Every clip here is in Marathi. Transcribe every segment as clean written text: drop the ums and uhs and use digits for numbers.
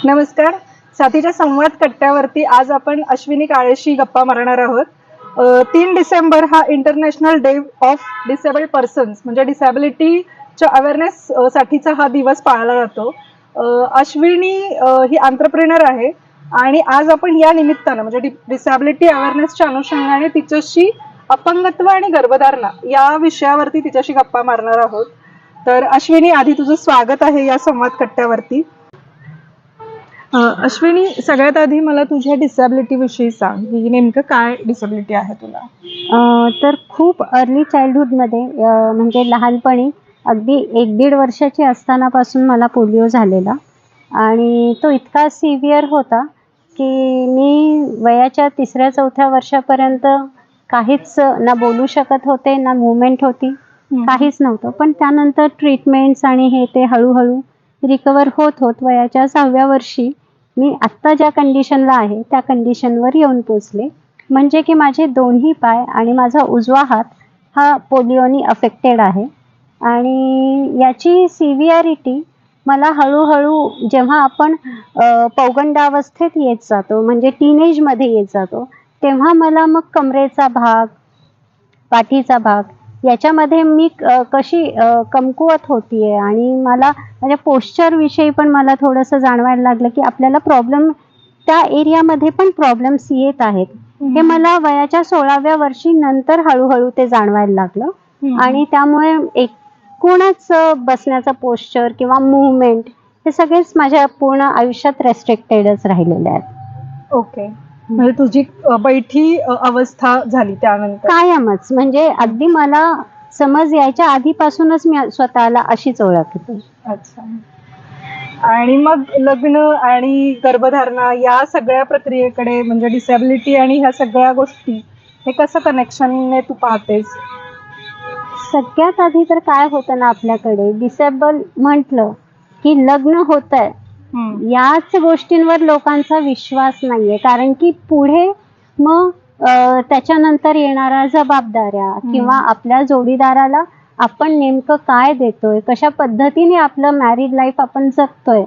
नमस्कार. साथीच्या संवाद कट्ट्यावरती आज आपण अश्विनी काळेशी गप्पा मारणार आहोत. 3 डिसेंबर हा international day of disabled persons म्हणजे डिसॅबिलिटीच्या अवेअरनेस साठीचा हा दिवस पाळला जातो. अश्विनी ही एंटरप्रेन्योर आहे आणि आज आपण या निमित्तानं म्हणजे डिसॅबिलिटी अवेअरनेसच्या अनुषंगाने तिच्याशी अपंगत्व आणि गर्भधारणा या विषयावरती तिच्याशी गप्पा मारणार आहोत. तर अश्विनी, आधी तुझं स्वागत आहे या संवाद कट्ट्यावरती. अश्विनी, सगळ्यात आधी मला तुझ्या डिसॅबिलिटी विषयी सांग की नेमकं काय डिसॅबिलिटी आहे तुला? तर खूप अर्ली चाइल्डहुडमध्ये म्हणजे लहानपणी अगदी 1-1.5 वर्षाची असतानापासून मला पोलिओ झालेला आणि तो इतका सिव्हिअर होता की मी वयाच्या 3ऱ्या-4थ्या वर्षापर्यंत काहीच ना बोलू शकत होते, ना मूवमेंट होती, काहीच नव्हतं. पण त्यानंतर ट्रीटमेंट्स आणि हे ते हळूहळू रिकवर होत होत वयाच्या 6व्या वर्षी मी आत्ता ज्या कंडिशनला आहे त्या कंडिशनवर येऊन पोचले. म्हणजे की माझे दोन्ही पाय आणि माझा उजवा हात हा पोलिओनी अफेक्टेड आहे आणि याची सिव्हिअरिटी मला हळूहळू जेव्हा आपण पौगंडावस्थेत येत जातो म्हणजे टीनेजमध्ये येत जातो तेव्हा मला मग कमरेचा भाग, पाठीचा भाग याच्यामध्ये मी कशी कमकुवत होतीये आणि मला म्हणजे पोश्चर विषयी पण मला थोडंसं जाणवायला लागलं की आपल्याला प्रॉब्लेम त्या एरियामध्ये पण प्रॉब्लेम्स येत आहेत. हे मला वयाच्या 16व्या वर्षी नंतर हळूहळू ते जाणवायला लागलं आणि त्यामुळे एकूणच बसण्याचा पोश्चर किंवा मूवमेंट हे सगळेच माझ्या पूर्ण आयुष्यात रेस्ट्रिक्टेडच राहिलेले आहेत. ओके, म्हणजे तुझी बैठी अवस्था झाली त्यानंतर? कायमच, म्हणजे अगदी मला समज यायच्या आधीपासूनच मी स्वतःला अशीच ओळखते. अच्छा. आणि मग लग्न आणि गर्भधारणा या सगळ्या प्रक्रियेकडे म्हणजे डिसॅबिलिटी आणि ह्या सगळ्या गोष्टी हे कसं कनेक्शनने तू पाहतेस? सगळ्यात आधी तर काय होतं ना, आपल्याकडे डिसेबल म्हटलं की लग्न होतंय याच गोष्टींवर लोकांचा विश्वास नाहीये. कारण की पुढे मग त्याच्यानंतर येणाऱ्या जबाबदाऱ्या किंवा आपल्या जोडीदाराला आपण नेमकं काय देतोय, कशा पद्धतीने आपलं मॅरिड लाईफ आपण जगतोय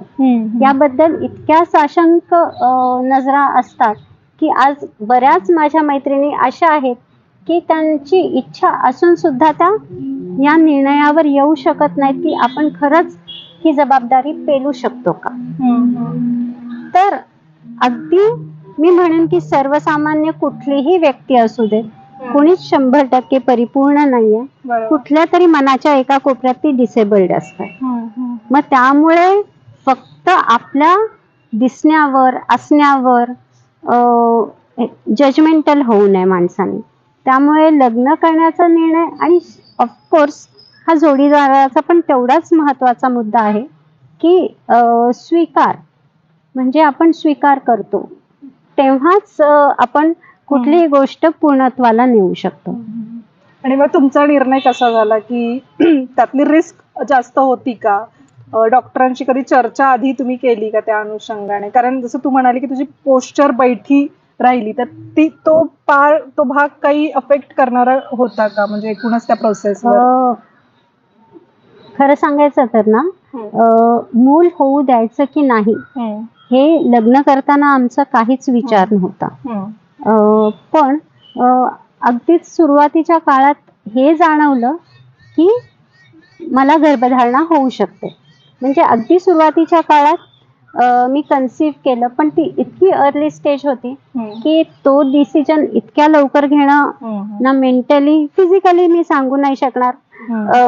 याबद्दल इतक्या साशंक नजरा असतात की आज बऱ्याच माझ्या मैत्रिणी अशा आहेत की त्यांची इच्छा असून सुद्धा त्या या निर्णयावर येऊ शकत नाहीत की आपण खरंच ही जबाबदारी पेलू शकतो का. तर अगदी मी म्हणेन की सर्वसामान्य कुठलीही व्यक्ती असू दे, कोणीच 100% परिपूर्ण नाहीये. कुठल्या तरी मनाच्या एका कोपऱ्यात ती डिसेबल्ड असतात. मग त्यामुळे फक्त आपल्या दिसण्यावर असण्यावर जजमेंटल होऊ नये माणसाने. त्यामुळे लग्न करण्याचा निर्णय आणि ऑफकोर्स हा जोडीदाराचा पण तेवढाच महत्त्वाचा मुद्दा आहे की स्वीकार, म्हणजे आपण स्वीकार करतो तेव्हाच आपण कुठलीही गोष्ट पूर्णत्वाला नेऊ शकतो. आणि मग तुमचा निर्णय कसा झाला की त्यातली रिस्क जास्त होती का? डॉक्टरांशी कधी चर्चा आधी तुम्ही केली का त्या अनुषंगाने? कारण जसं तू म्हणाली की तुझी पोश्चर बैठी राहिली, तर तो भाग काही अफेक्ट करणारा होता का म्हणजे एकूणच त्या प्रोसेसवर? खरं सांगायचं तर ना, मूल होऊ द्यायचं की नाही हे लग्न करताना आमचा काहीच विचार नव्हता. पण अगदीच सुरुवातीच्या काळात हे जाणवलं की मला गर्भधारणा होऊ शकते. म्हणजे अगदी सुरुवातीच्या काळात मी कन्सीव्ह केलं, पण ती इतकी अर्ली स्टेज होती की तो डिसिजन इतक्या लवकर घेणं ना मेंटली, फिजिकली मी सांगू नाही शकणार,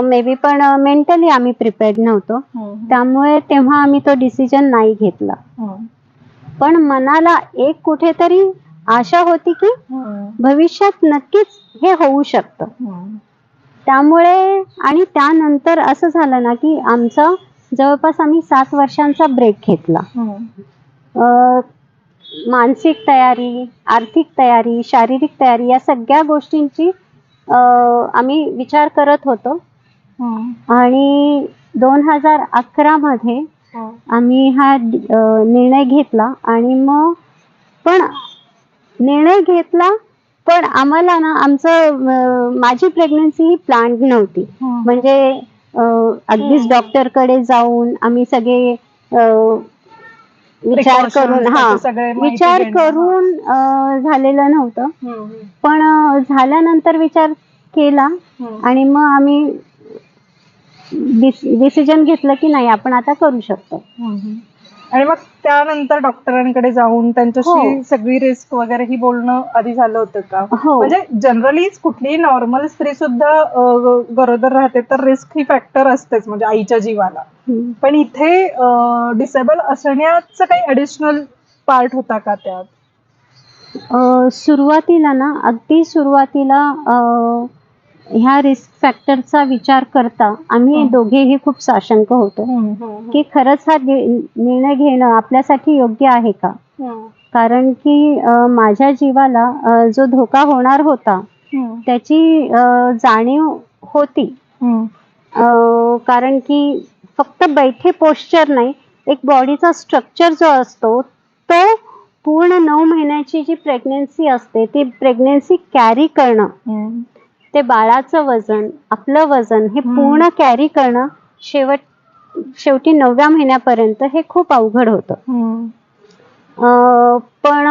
मे बी, पण मेंटली आम्ही प्रिपेअर्ड नव्हतो. त्यामुळे तेव्हा आम्ही तो डिसिजन नाही घेतला. पण मनाला एक कुठेतरी आशा होती की भविष्यात नक्कीच हे होऊ शकतं. त्यामुळे आणि त्यानंतर असं झालं ना की आमचं जवळपास आम्ही 7 वर्षांचा ब्रेक घेतला. मानसिक तयारी, आर्थिक तयारी, शारीरिक तयारी या सगळ्या गोष्टींची आम्ही विचार करत होतो आणि 2011 मध्ये आम्ही हा निर्णय घेतला. आणि मग पण निर्णय घेतला, पण आम्हाला ना माझी प्रेग्नन्सी ही प्लॅन्ड नव्हती. म्हणजे अगदीच डॉक्टरकडे जाऊन आम्ही सगळे विचार Precautions, करून त्याचे सगळे माहिती विचार घेणं. करून झालेलं नव्हतं. पण झाल्यानंतर विचार केला आणि मग आम्ही डिसिजन घेतलं की नाही, आपण आता करू शकतो. आणि मग त्यानंतर डॉक्टरांकडे जाऊन त्यांच्याशी हो. सगळी रिस्क वगैरे ही बोलणं आधी झालं होतं का? हो. म्हणजे जनरली कुठलीही नॉर्मल स्त्री सुद्धा गरोदर राहते तर रिस्क ही फॅक्टर असतेच, म्हणजे आईच्या जीवाला. पण इथे डिसेबल असण्याचं काही ऍडिशनल पार्ट होता का त्यात? सुरुवातीला ना, अगदी सुरुवातीला ह्या रिस्क फॅक्टरचा विचार करता आम्ही दोघेही खूप साशंक होतो की खरंच हा निर्णय घेणं आपल्यासाठी योग्य आहे का. कारण की माझ्या जीवाला जो धोका होणार होता त्याची जाणीव होती. कारण की फक्त बैठे पोश्चर नाही, एक बॉडीचा स्ट्रक्चर जो असतो तो पूर्ण 9 महिन्याची जी प्रेग्नन्सी असते ती प्रेग्नन्सी कॅरी करणं, ते बाळाचं वजन, आपलं वजन हे पूर्ण कॅरी करणं शेवटी 9व्या महिन्यापर्यंत हे खूप अवघड होतं. पण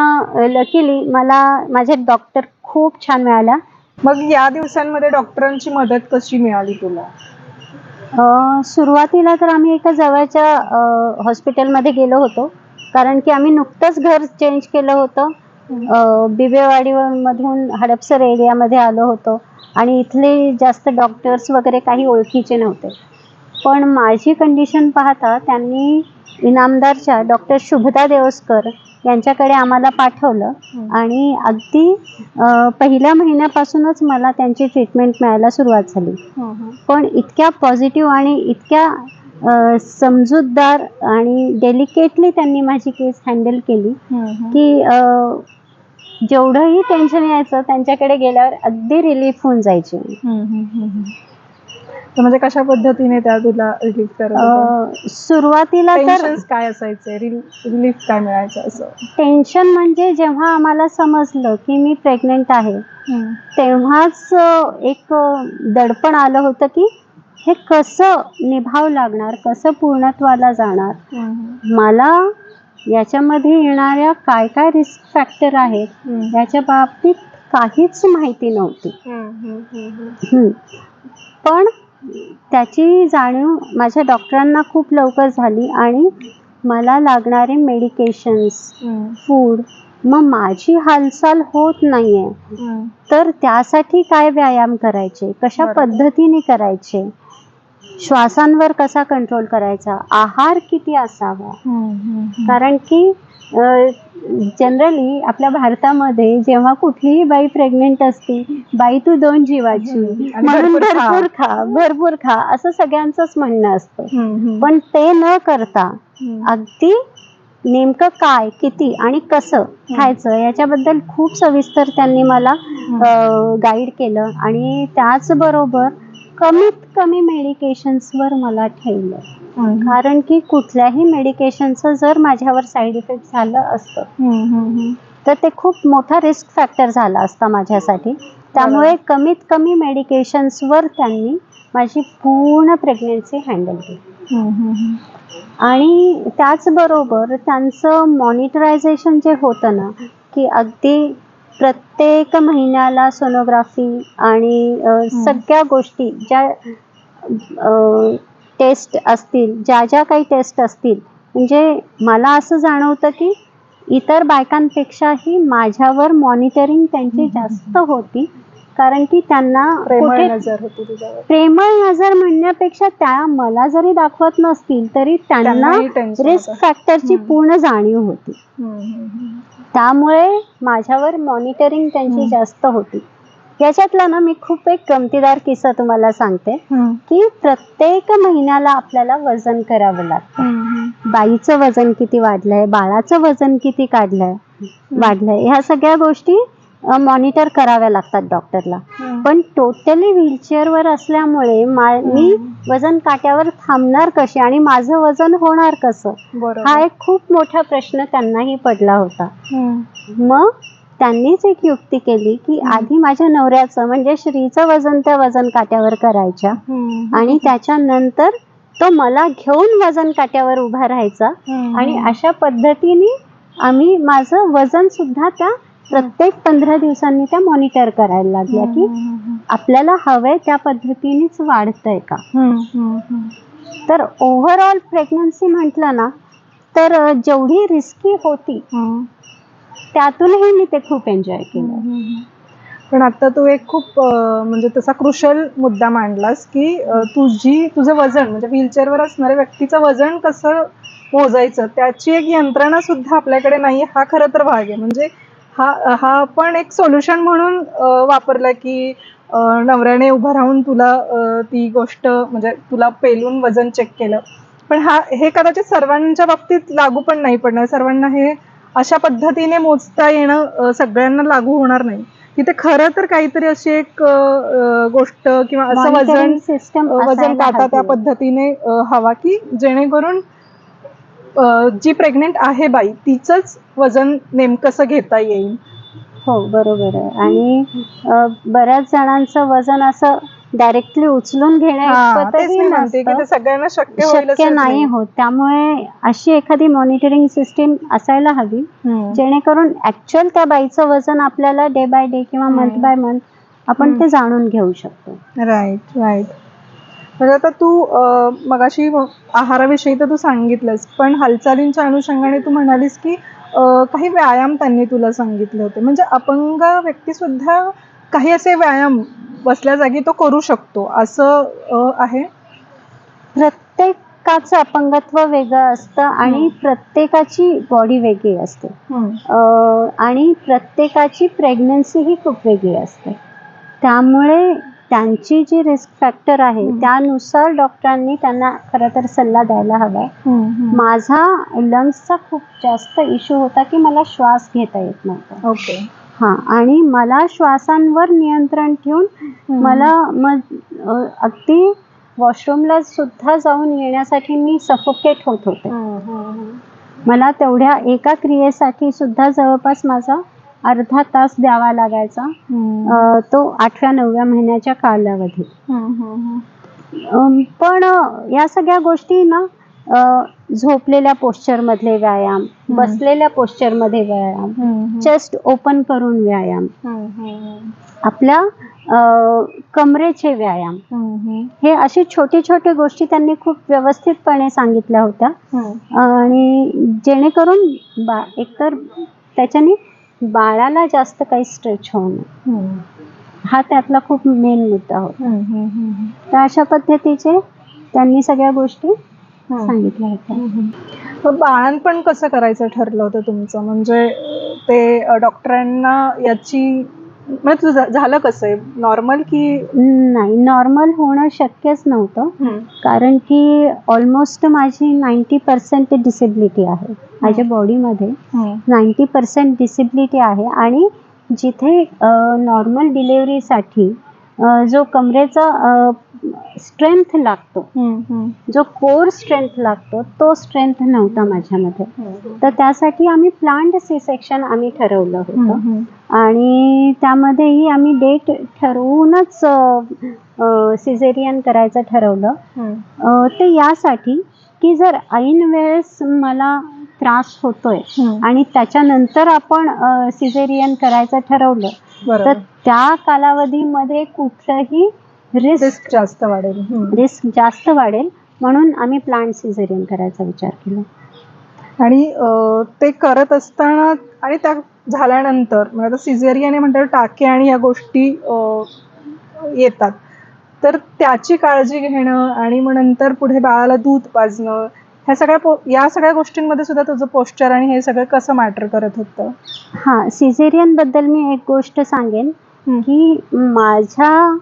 लकीली मला माझे डॉक्टर खूप छान मिळाल्या. मग या दिवसांमध्ये डॉक्टरांची मदत कशी मिळाली तुला? सुरुवातीला तर आम्ही एका जवळच्या हॉस्पिटलमध्ये गेलो होतो, कारण की आम्ही नुकतंच घर चेंज केलं होतं. बिबेवाडी मधून हडपसर एरियामध्ये आलो होतो आणि इथले जास्त डॉक्टर्स वगैरे काही ओळखीचे नव्हते. पण माझी कंडिशन पाहता त्यांनी इनामदारच्या डॉक्टर शुभदा देवस्कर यांच्याकडे आम्हाला पाठवलं आणि अगदी पहिल्या महिन्यापासूनच मला त्यांची ट्रीटमेंट मिळायला सुरुवात झाली. पण इतक्या पॉझिटिव्ह आणि इतक्या समजूतदार आणि डेलिकेटली त्यांनी माझी केस हँडल केली की जेवढंही टेन्शन यायचं त्यांच्याकडे गेल्यावर अगदी रिलीफ होऊन जायची. म्हणजे कशा पद्धतीने त्या तुला रिलीफ करत? सुरुवातीला तर काय असायचे, रिलीफ काय मिळायचं असं? टेन्शन म्हणजे जेव्हा आम्हाला समजलं की मी प्रेग्नेंट आहे तेव्हाच एक दडपण आलं होतं की हे कसं निभाव लागणार, कसं पूर्णत्वाला जाणार. मला याच्यामध्ये येणाऱ्या काय काय रिस्क फॅक्टर आहेत याच्या बाबतीत काहीच माहिती नव्हती. पण त्याची जाणीव माझ्या डॉक्टरांना खूप लवकर झाली आणि मला लागणारे मेडिकेशन्स, फूड, मग माझी हालचाल होत नाहीये तर त्यासाठी काय व्यायाम करायचे, कशा पद्धतीने करायचे, श्वासांवर कसा कंट्रोल करायचा, आहार किती असावा. कारण की जनरली आपल्या भारतामध्ये जेव्हा कुठलीही बाई प्रेग्नेंट असते, बाई तू 2 जीवाची म्हणून भरपूर खा असं सगळ्यांचंच म्हणणं असतं. पण ते न करता अगदी नेमकं काय, किती आणि कसं खायचं याच्याबद्दल खूप सविस्तर त्यांनी मला गाईड केलं आणि त्याचबरोबर कमीत कमी मेडिकेशन्सवर मला ठेवलं. कारण की कुठल्याही मेडिकेशनचं जर माझ्यावर साईड इफेक्ट झालं असतं तर ते खूप मोठा रिस्क फॅक्टर झाला असता माझ्यासाठी. त्यामुळे कमीत कमी मेडिकेशन्सवर त्यांनी माझी पूर्ण प्रेग्नन्सी हँडल केली. आणि त्याचबरोबर त्यांचं मॉनिटरायझेशन जे होतं ना की अगदी प्रत्येक महिन्याला सोनोग्राफी आणि सगळ्या गोष्टी ज्या टेस्ट असतील, ज्या काही टेस्ट असतील, म्हणजे मला असं जाणवतं की इतर बायकांपेक्षाही माझ्यावर मॉनिटरिंग त्यांची जास्त होती. कारण की त्यांना प्रेमळ नजर म्हणण्यापेक्षा त्या मला जरी दाखवत नसतील तरी त्यांना रिस्क फॅक्टरची पूर्ण जाणीव होती. त्यामुळे माझ्यावर मॉनिटरिंग त्यांची जास्त होती. याच्यातला ना मी खूप एक गमतीदार किस्सा तुम्हाला सांगते की प्रत्येक महिन्याला आपल्याला वजन करावं लागतं. बाईचं वजन किती वाढलंय, बाळाचं वजन किती वाढलंय, ह्या सगळ्या गोष्टी मॉनिटर कराव्या लागतात डॉक्टरला. पण टोटली व्हीलचेअरवर असल्यामुळे मी वजन काट्यावर थांबणार कशी आणि माझं वजन होणार कसं, हा एक खूप मोठा प्रश्न त्यांनाही पडला होता. मग त्यांनीच एक युक्ती केली की आधी माझ्या नवऱ्याचं म्हणजे श्रीचं वजन त्या वजन काट्यावर करायच्या आणि त्याच्यानंतर तो मला घेऊन वजन काट्यावर उभा राहायचा आणि अशा पद्धतीने आम्ही माझं वजन सुद्धा त्या प्रत्येक 15 दिवसांनी त्या मॉनिटर करायला लागल्या की आपल्याला हवंय त्या पद्धतीनेच वाढतंय का. तर ओव्हरऑल प्रेग्नन्सी म्हटलं ना तर जेवढी रिस्की होती त्यातूनही मी ते खूप एन्जॉय केलं. पण आता तू एक खूप म्हणजे तसा क्रुशल मुद्दा मांडलास की तुझं वजन म्हणजे व्हीलचेअरवर असणाऱ्या व्यक्तीचं वजन कसं मोजायचं त्याची एक यंत्रणा सुद्धा आपल्याकडे नाही. हा खरं तर भाग आहे. म्हणजे हा पण एक सोल्युशन म्हणून वापरला की नवऱ्याने उभं राहून तुला ती गोष्ट म्हणजे तुला पेलून वजन चेक केलं. पण हे कदाचित सर्वांच्या बाबतीत लागू पण नाही पडणार. सर्वांना हे अशा पद्धतीने मोजता येणं सगळ्यांना लागू होणार नाही. तिथे खरं तर काहीतरी अशी एक गोष्ट किंवा असं वजन काटा त्या पद्धतीने हवा की जेणेकरून जी प्रेग्नेंट आहे बाई तिचंच वजन नेमकंसं घेता येईल. हो बरोबर आहे. आणि बऱ्याच जणांचं वजन असं डायरेक्टली उचलून सगळ्यांना शक्य नाही होत. त्यामुळे अशी एखादी मॉनिटरिंग सिस्टीम असायला हवी जेणेकरून ऍक्च्युअल त्या बाईचं वजन आपल्याला डे बाय डे किंवा मंथ बाय मंथ आपण ते जाणून घेऊ शकतो. राईट. म्हणजे आता तू मगाशी आहाराविषयी तर तू सांगितलंस पण हालचालींच्या अनुषंगाने तू म्हणालीस की काही व्यायाम त्यांनी तुला सांगितले होते. म्हणजे अपंग व्यक्ती सुद्धा काही असे व्यायाम बसल्या जागी तो करू शकतो असं आहे. प्रत्येकाचं अपंगत्व वेगळं असतं आणि प्रत्येकाची बॉडी वेगळी असते आणि प्रत्येकाची प्रेग्नन्सी ही खूप वेगळी असते. त्यामुळे त्यांची जी रिस्क फॅक्टर आहे त्यानुसार डॉक्टरांनी त्यांना खरं तर सल्ला द्यायला हवा. माझा लंग्सचा खूप जास्त इश्यू होता की मला श्वास घेता येत नव्हता. ओके. आणि मला श्वासांवर नियंत्रण ठेवून मला मग अगदी वॉशरूमला सुद्धा जाऊन येण्यासाठी मी सफोकेट होत होते. मला तेवढ्या एका क्रियेसाठी सुद्धा जवळपास माझा अर्धा तास द्यावा लागायचा. तो 8व्या-9व्या महिन्याच्या कालावधीत. पण या सगळ्या गोष्टी ना झोपलेल्या पोश्चर मधले व्यायाम, बसलेल्या पोश्चर मध्ये व्यायाम, चेस्ट ओपन करून व्यायाम, आपल्या कमरेचे व्यायाम, हे अशी छोटी छोटी गोष्टी त्यांनी खूप व्यवस्थितपणे सांगितल्या होत्या. आणि जेणेकरून एकतर त्याच्याने बाळाला जास्त काही स्ट्रेच होऊ नये हा त्यातला खूप मेन मुद्दा होता. तर अशा पद्धतीचे त्यांनी सगळ्या गोष्टी सांगितल्या होत्या. बाळांपण कसं करायचं ठरलं होतं तुमचं? म्हणजे ते डॉक्टरांना याची म्हणजे तुझं झालं कसं आहे? नॉर्मल की नाही, नॉर्मल होणं शक्यच नव्हतं. कारण की ऑलमोस्ट माझी 90% डिसेबिलिटी आहे. माझ्या बॉडीमध्ये 90% डिसेबिलिटी आहे. आणि जिथे नॉर्मल डिलिव्हरीसाठी जो कमरेचा स्ट्रेंथ लागतो, जो कोर स्ट्रेंथ लागतो, तो स्ट्रेंथ नव्हता माझ्यामध्ये. तर त्यासाठी आम्ही प्लांट सी सेक्शन आम्ही ठरवलं होतं. आणि त्यामध्येही आम्ही डेट ठरवूनच सिझेरियन करायचं ठरवलं. ते यासाठी की जर ऐन वेळेस मला त्रास होतोय आणि त्याच्यानंतर आपण सिझेरियन करायचं ठरवलं तर त्या कालावधीमध्ये कुठलंही रिस्क जास्त वाढेल म्हणून आम्ही प्लांट सिझेरियन करायचा विचार केला. आणि ते करत असताना आणि त्या झाल्यानंतर म्हणजे आता सिझेरियन म्हणतात टाके आणि या गोष्टी येतात तर त्याची काळजी घेणं आणि मग नंतर पुढे बाळाला दूध पाजणं या सगळ्या गोष्टींमध्ये सुद्धा तुझं पोश्चर आणि हे सगळं कसं मॅटर करत होतं? हां, सिझेरियन बद्दल मी एक गोष्ट सांगेन की माझ्या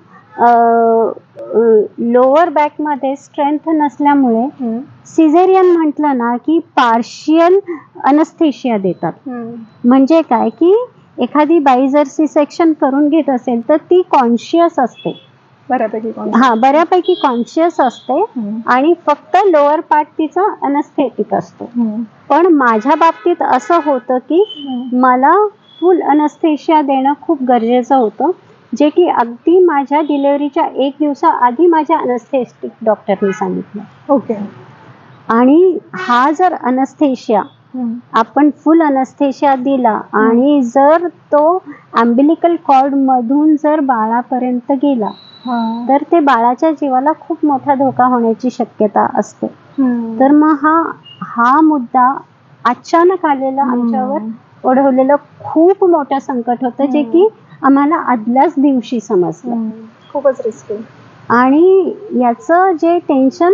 लोअर बॅकमध्ये स्ट्रेंथ नसल्यामुळे सिझेरियन म्हटलं ना की पार्शियल अनस्थेशिया देतात. म्हणजे काय की एखादी बाई जर सी सेक्शन करून घेत असेल तर ती कॉन्शियस असते, बऱ्यापैकी कॉन्शियस असते आणि फक्त लोअर पार्ट तिचा अनस्थेटिक असतो. पण माझ्या बाबतीत असं होतं की मला फुल अनस्थेशिया देणं खूप गरजेचं होतं. जे की अगदी माझ्या डिलिव्हरीच्या 1 दिवसाआधी माझ्या अनस्थेटिक डॉक्टरनी सांगितलं. ओके. आणि हा जर अनस्थेशिया आपण फुल अनस्थेशिया दिला आणि जर तो अम्बिलिकल कॉर्ड मधून जर बाळापर्यंत गेला तर ते बाळाच्या जीवाला खूप मोठा धोका होण्याची शक्यता असते. तर मग हा मुद्दा अचानक आलेला आमच्यावर ओढवलेलं खूप मोठं संकट होतं, जे की आम्हाला आदल्याच दिवशी समजलं. खूपच रिस्की. आणि याचं जे टेन्शन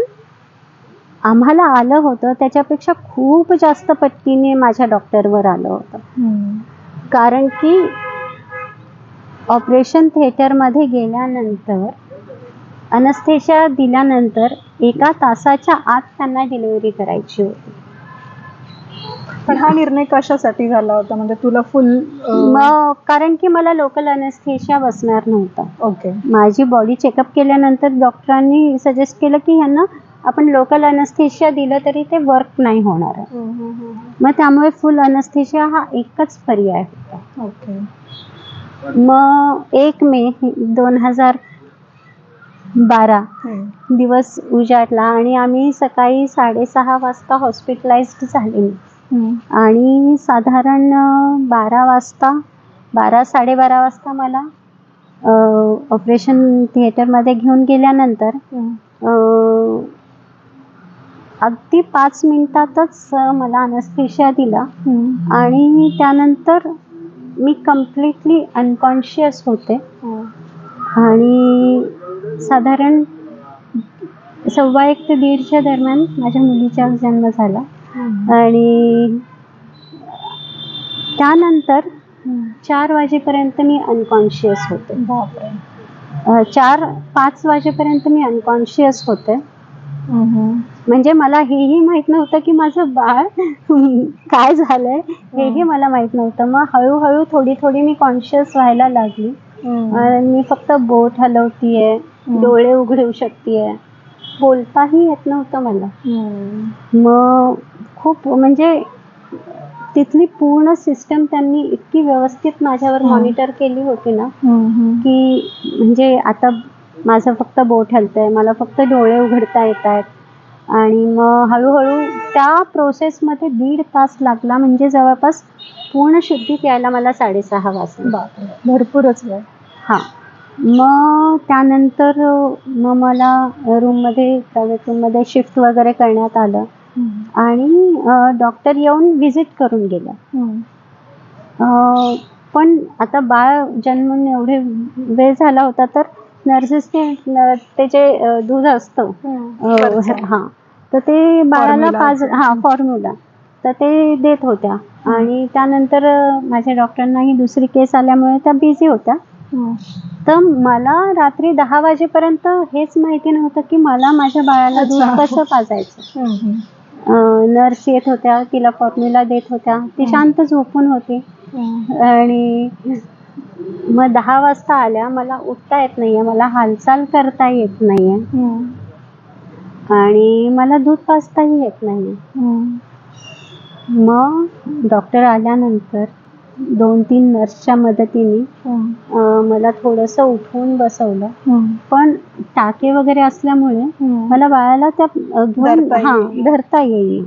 आम्हाला आलं होतं त्याच्यापेक्षा खूप जास्त पट्टीने माझ्या डॉक्टरवर आलं होतं. कारण की ऑपरेशन थिएटरमध्ये गेल्यानंतर अनस्थेशिया दिल्यानंतर 1 तासाच्या आत त्यांना डिलिव्हरी करायची होती. पण हा निर्णय कशासाठी झाला होता, म्हणजे तुला फुल? मग कारण की मला लोकल अनस्थेशिया बसणार नव्हता. ओके. माझी बॉडी चेकअप केल्यानंतर डॉक्टरांनी सजेस्ट केलं की ह्यांना आपण लोकल अनस्थेशिया दिलं तरी ते वर्क नाही होणार आहे. मग त्यामुळे फुल अनस्थेशिया हा एकच पर्याय होता. ओके. मग 1 मे 2012 दिवस उजाडला आणि आम्ही सकाळी 6:30 वाजता हॉस्पिटलाइज्ड झाले. आणि साधारण 12 साडेबारा वाजता मला ऑपरेशन थिएटरमध्ये घेऊन गेल्यानंतर अगदी 5 मिनिटातच मला अनस्थेशिया दिला आणि त्यानंतर मी कम्प्लिटली अनकॉन्शियस होते. आणि साधारण 1:15 ते 1:30च्या दरम्यान माझ्या मुलीचा जन्म झाला. आणि त्यानंतर 4 वाजेपर्यंत मी अनकॉन्शियस होते. 4-5 वाजेपर्यंत मी अनकॉन्शियस होते. म्हणजे मला हेही माहित नव्हतं की माझं बाळ काय झालंय, हेही मला माहित नव्हतं. मग हळूहळू थोडी मी कॉन्शियस व्हायला लागली. मी फक्त बोट हलवतीये, डोळे उघडू शकतेय, बोलताही येत नव्हतं मला. मग खूप म्हणजे तिथली पूर्ण सिस्टम त्यांनी इतकी व्यवस्थित माझ्यावर मॉनिटर केली होती ना की म्हणजे आता माझं फक्त बोट हलतंय, मला फक्त डोळे उघडता येत आहेत. आणि मग हळूहळू त्या प्रोसेसमध्ये 1.5 तास लागला. म्हणजे जवळपास पूर्ण शुद्धीत यायला मला 6:30 वाजले. भरपूरच वेळ. मग त्यानंतर मग मला प्रायव्हेट रूममध्ये शिफ्ट वगैरे करण्यात आलं आणि डॉक्टर येऊन व्हिजिट करून गेला. पण आता बाळ जन्मून एवढे वेळ झाला होता तर नर्सेसने ते जे दूध असतं तर ते बाळाला फॉर्म्युला तर ते देत होत्या. आणि त्यानंतर माझ्या डॉक्टरांनाही दुसरी केस आल्यामुळे त्या बिझी होत्या. तर मला रात्री 10 वाजेपर्यंत हेच माहिती नव्हतं की मला माझ्या बाळाला दूध कसं पाजायचं. नर्स येत होत्या, तिला फॉर्म्युला देत होत्या, ती शांत झोपून होती. आणि मग 10 वाजता आल्या, मला उठता येत नाहीये, मला हालचाल करता येत नाहीये आणि मला दूध पाजताही येत नाहीये. मग डॉक्टर आल्यानंतर 2-3 नर्सच्या मदतीने मला थोडंसं उठवून बसवलं. पण टाके वगैरे असल्यामुळे मला बाळाला त्या घेऊन धरता येईल.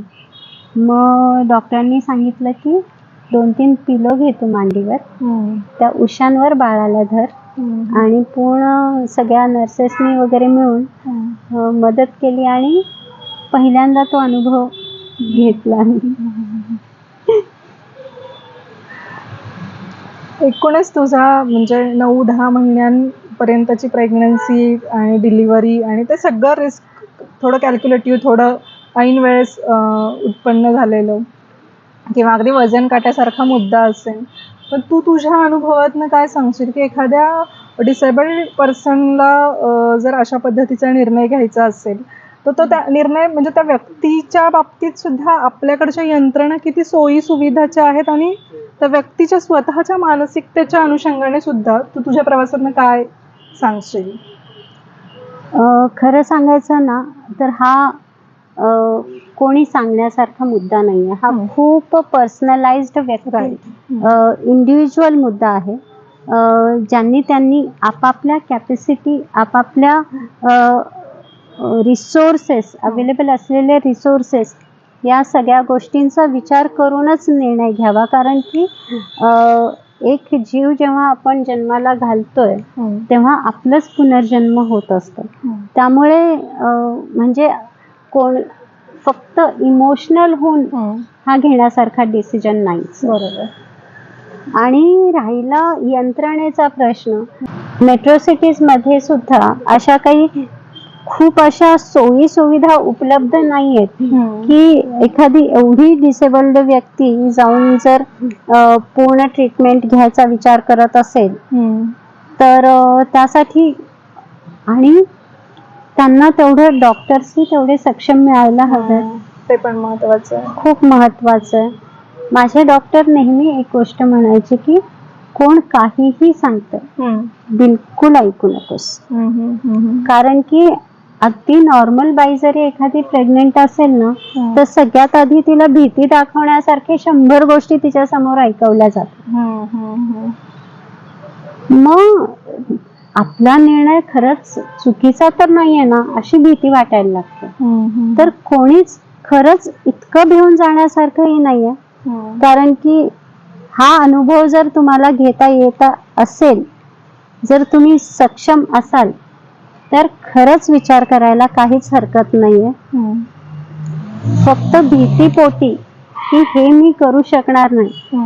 मग डॉक्टरांनी सांगितलं की 2-3 पिलो घे तू मांडीवर, त्या उशांवर बाळाला धर. आणि पूर्ण सगळ्या नर्सेसनी वगैरे मिळून मदत केली आणि पहिल्यांदा तो अनुभव घेतला. एकूणच तुझा म्हणजे 9-10 महिन्यांपर्यंतची प्रेग्नन्सी आणि डिलिव्हरी आणि ते सगळं रिस्क, थोडं कॅल्क्युलेटिव्ह, थोडं ऐन वेळेस उत्पन्न झालेलं किंवा अगदी वजन काट्यासारखा मुद्दा असेल. पण तू तुझ्या अनुभवातनं काय सांगशील की एखाद्या डिसेबल्ड पर्सनला जर अशा पद्धतीचा निर्णय घ्यायचा असेल तर तो त्या निर्णय म्हणजे त्या व्यक्तीच्या बाबतीत सुद्धा आपल्याकडच्या यंत्रणा किती सोयी सुविधाच्या आहेत आणि त्या व्यक्तीच्या स्वतःच्या मानसिकतेच्या अनुषंगाने सुद्धा तू तुझ्या प्रवासातनं काय सांगशील? खरं सांगायचं ना तर हा कोणी सांगण्यासारखा मुद्दा नाहीये. हा खूप पर्सनलाइज्ड व्यक्ती इंडिव्हिज्युअल मुद्दा आहे. ज्यांनी त्यांनी आपापल्या कॅपॅसिटी, आपापल्या रिसोर्सेस, अवेलेबल असलेले रिसोर्सेस, या सगळ्या गोष्टींचा विचार करूनच निर्णय घ्यावा. कारण की एक जीव जेव्हा आपण जन्माला घालतोय तेव्हा आपलंच पुनर्जन्म होत असतं. त्यामुळे म्हणजे कोण फक्त इमोशनल होऊन हा घेण्यासारखा डिसिजन नाहीच. बरोबर. आणि राहिला यंत्रणेचा प्रश्न, मेट्रो सिटीजमध्ये सुद्धा अशा काही खूप अशा सोयी सुविधा उपलब्ध नाही आहेत की एखादी एवढी डिसेबल्ड व्यक्ती जाऊन जर पूर्ण ट्रीटमेंट घ्यायचा विचार करत असेल तर त्यासाठी आणि त्यांना तेवढं डॉक्टर्सही तेवढे सक्षम मिळायला हवेत. ते पण महत्वाचं आहे. खूप महत्वाचं आहे. माझे डॉक्टर नेहमी एक गोष्ट म्हणायचे की कोण काहीही सांगतं बिलकुल ऐकू नकोस. कारण की अगदी नॉर्मल बाई जरी एखादी प्रेग्नेंट असेल ना तर सगळ्यात आधी तिला भीती दाखवण्यासारखे 100 गोष्टी तिच्या समोर ऐकवल्या जातात. मग आपला निर्णय खरंच चुकीचा तर नाहीये ना अशी भीती वाटायला लागते. तर कोणीच खरंच इतकं भिवून जाण्यासारखंही नाहीये. कारण की हा अनुभव जर तुम्हाला घेता येत असेल, जर तुम्ही सक्षम असाल तर खरंच विचार करायला काहीच हरकत नाहीये. फक्त भीतीपोटी की हे मी करू शकणार नाही.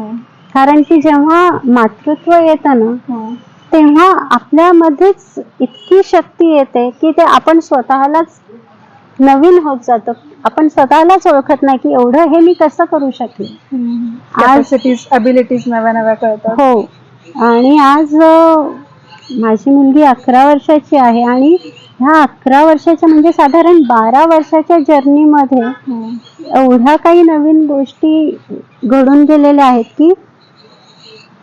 कारण की जेव्हा मातृत्व येतं ना तेव्हा आपल्यामध्येच इतकी शक्ती येते की ते आपण स्वतःलाच नवीन होत जातो. आपण स्वतःलाच ओळखत नाही की एवढं हे मी कसं करू शकले. ॲबिलिटीज नव्या कळतात. हो. आणि आज माझी मुलगी 11 वर्षाची आहे आणि ह्या 11 वर्षाच्या म्हणजे साधारण 12 वर्षाच्या जर्नीमध्ये एवढ्या काही नवीन गोष्टी घडून गेलेल्या आहेत की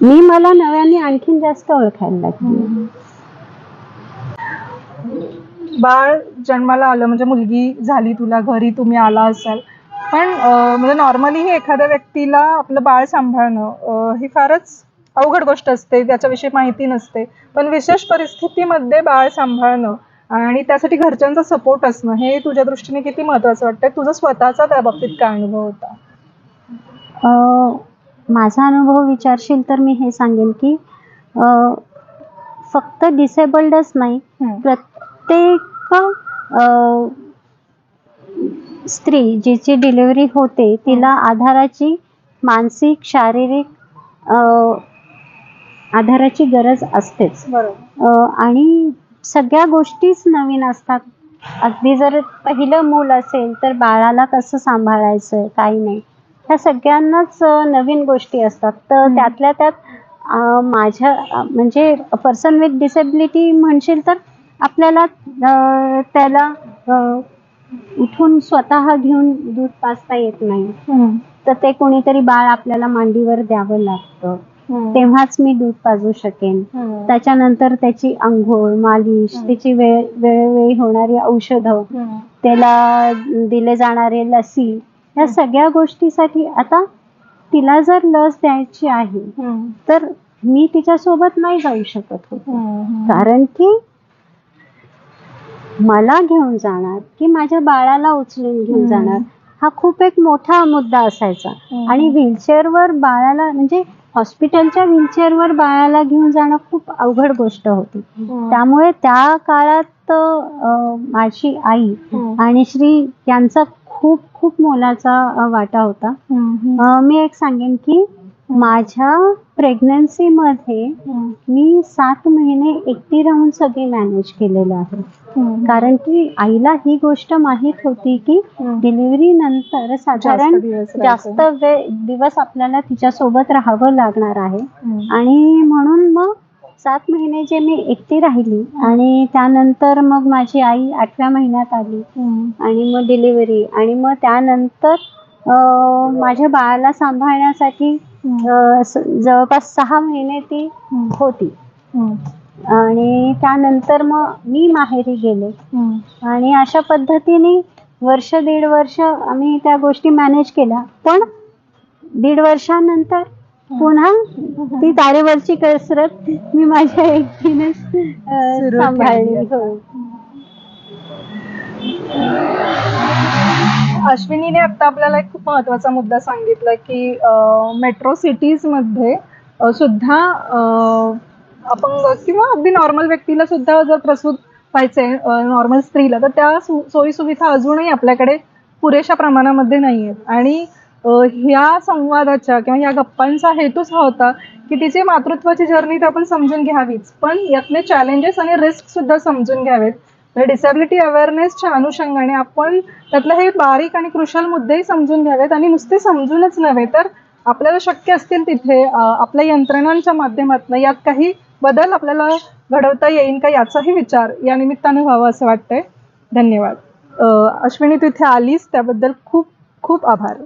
मी मला नव्याने आणखीन जास्त ओळखायला लागली. बाळ जन्माला आलं म्हणजे मुलगी झाली तुला, घरी तुम्ही आला असाल, पण म्हणजे नॉर्मली ही एखाद्या व्यक्तीला आपलं बाळ सांभाळणं ही फारच अवघड गोष्ट असते, त्याच्याविषयी माहिती नसते. पण विशेष परिस्थितीमध्ये बाळ सांभाळणं आणि त्यासाठी घरच्यांचा सपोर्ट असणं हे तुझ्या दृष्टीने किती महत्वाचं वाटतंय? तुझा स्वतःचा त्या बाबतीत काय अनुभव होता? माझा अनुभव विचारशील तर मी हे सांगेन की फक्त डिसेबल्डच नाही, प्रत्येक स्त्री जिची डिलिव्हरी होते तिला आधाराची मानसिक, शारीरिक आधाराची गरज असतेच. आणि सगळ्या गोष्टीच नवीन असतात. अगदी जर पहिलं मूल असेल तर बाळाला कसं सांभाळायचं काही नाही, ह्या सगळ्यांनाच नवीन गोष्टी असतात. तर त्यातल्या त्यात माझ्या म्हणजे पर्सन विथ डिसेबिलिटी म्हणशील तर आपल्याला त्याला उठून स्वतः घेऊन दूध पाजता येत नाही. तर ते कोणीतरी बाळ आपल्याला मांडीवर द्यावं लागतं, तेव्हाच मी दूध पाजू शकेन. त्याच्यानंतर त्याची अंघोळ, मालिश, त्याची वेळोवेळी होणारी औषधं, त्याला दिले जाणारे लसी, या सगळ्या गोष्टीसाठी आता तिला जर लस द्यायची आहे तर मी तिच्यासोबत नाही जाऊ शकत होते. कारण की मला घेऊन जाणार की माझ्या बाळाला उचलून घेऊन जाणार हा खूप एक मोठा मुद्दा असायचा. आणि व्हीलचेअरवर बाळाला म्हणजे हॉस्पिटलच्या व्हीलचेअरवर बाळाला घेऊन जाणं खूप अवघड गोष्ट होती. त्यामुळे त्या काळात माझी आई आणि श्री यांचा खूप खूप मोलाचा वाटा होता. मी एक सांगेन की माझ्या प्रेग्नन्सीमध्ये मी 7 महिने एकटी राहून सगळी मॅनेज केलेलं आहे. कारण की आईला ही गोष्ट माहीत होती की डिलिव्हरी नंतर साधारण जास्त दिवस आपल्याला तिच्यासोबत राहावं लागणार आहे. आणि म्हणून मग 7 महिने जे मी एकटी राहिली आणि त्यानंतर मग माझी आई 8व्या महिन्यात आली आणि मग डिलिव्हरी आणि मग त्यानंतर माझ्या बाळाला सांभाळण्यासाठी जवळपास 6 महिने ती होती. आणि त्यानंतर मग मी माहेरी गेले आणि अशा पद्धतीने वर्ष 1.5 वर्ष आम्ही त्या गोष्टी मॅनेज केल्या. पण 1.5 वर्षानंतर पुन्हा ती तारेवरची कसरत मी माझ्या एकटीनेच सुरू सांभाळली. केली. हो. अश्विनीने आता आपल्याला एक खूप महत्त्वाचा मुद्दा सांगितला की मेट्रो सिटीजमध्ये सुद्धा अपंग किंवा अगदी नॉर्मल व्यक्तीला सुद्धा जर प्रसूत व्हायचंय, नॉर्मल स्त्रीला, तर त्या सोयीसुविधा अजूनही आपल्याकडे पुरेशा प्रमाणामध्ये नाही आहेत. आणि ह्या संवादाच्या किंवा ह्या गप्पांचा हेतूच हा होता की तिची मातृत्वाची जर्नी तर आपण समजून घ्यावीच, पण यातले चॅलेंजेस आणि रिस्क सुद्धा समजून घ्यावेत. डिसॅबिलिटी अवेअरनेसच्या अनुषंगाने आपण त्यातले हे बारीक आणि क्रुशल मुद्देही समजून घ्यावेत, आणि नुसते समजूनच नव्हे तर आपल्याला शक्य असतील तिथे आपल्या यंत्रणांच्या माध्यमातून यात काही बदल आपल्याला घडवता येईल का याचाही विचार या निमित्ताने व्हावा असं वाटतंय. धन्यवाद. अश्विनी, तू इथे आलीस त्याबद्दल खूप खूप आभार.